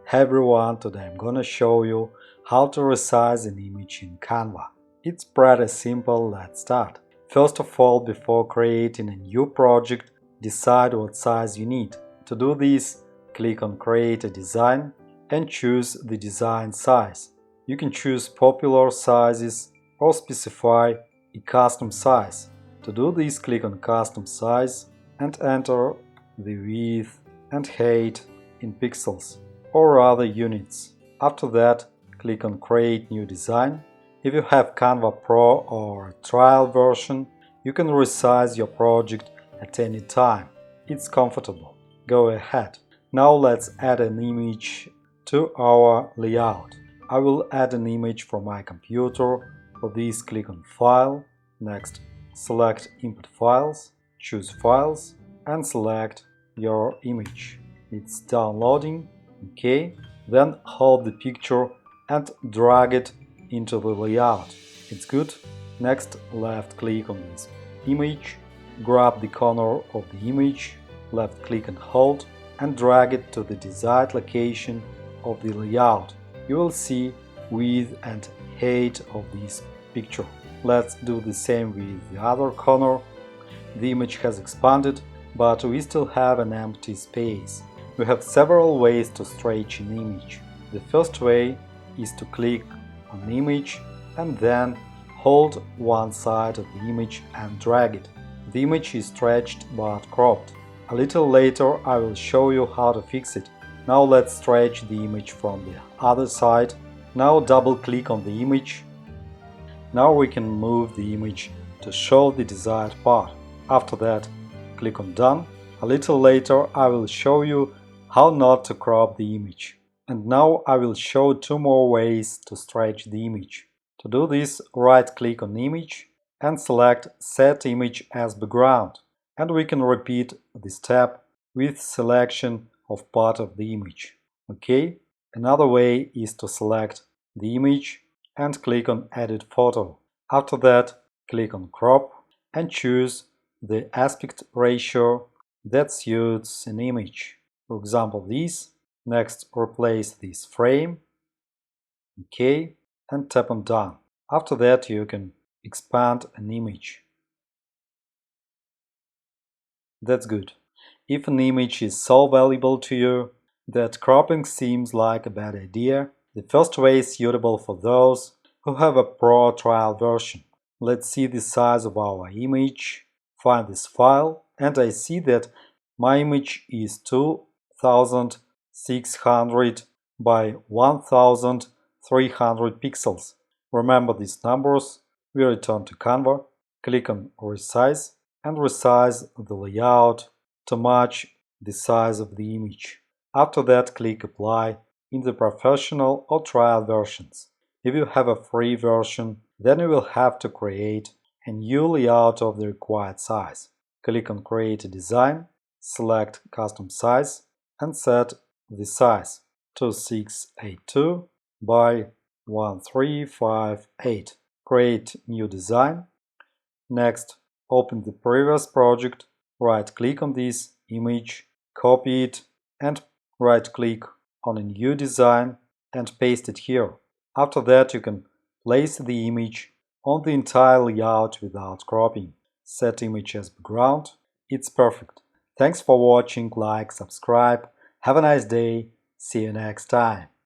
Hey everyone, today I'm gonna show you how to resize an image in Canva. It's pretty simple, let's start. First of all, before creating a new project, decide what size you need. To do this, click on Create a Design and choose the design size. You can choose popular sizes or specify a custom size. To do this, click on Custom Size and enter the width and height in pixels or other units. After that, click on Create New Design. If you have Canva Pro or a trial version, you can resize your project at any time. It's comfortable. Go ahead. Now let's add an image to our layout. I will add an image from my computer. For this, click on File. Next, select Input Files, choose Files, and select your image. It's downloading. OK, then hold the picture and drag it into the layout. It's good. Next, left-click on this image, grab the corner of the image, left-click and hold, and drag it to the desired location of the layout. You will see width and height of this picture. Let's do the same with the other corner. The image has expanded, but we still have an empty space. We have several ways to stretch an image. The first way is to click on the image and then hold one side of the image and drag it. The image is stretched but cropped. A little later I will show you how to fix it. Now let's stretch the image from the other side. Now double-click on the image. Now we can move the image to show the desired part. After that, click on Done. A little later I will show you how not to crop the image. And now I will show two more ways to stretch the image. To do this, right-click on image and select Set Image as Background. And we can repeat this step with selection of part of the image. OK? Another way is to select the image and click on Edit Photo. After that, click on Crop and choose the aspect ratio that suits an image. For example, this. Next, replace this frame. OK, and tap on Done. After that, you can expand an image. That's good. If an image is so valuable to you that cropping seems like a bad idea, the first way is suitable for those who have a Pro trial version. Let's see the size of our image. Find this file, and I see that my image is 2600 by 1300 pixels. Remember these numbers. We return to Canva, click on Resize, and resize the layout to match the size of the image. After that, click Apply in the professional or trial versions. If you have a free version, then you will have to create a new layout of the required size. Click on Create a Design, select Custom Size, and set the size to 682 by 1358. Create New Design. Next, open the previous project, right-click on this image, copy it, and right-click on a new design and paste it here. After that, you can place the image on the entire layout without cropping. Set image as background. It's perfect. Thanks for watching. Like, subscribe. Have a nice day. See you next time.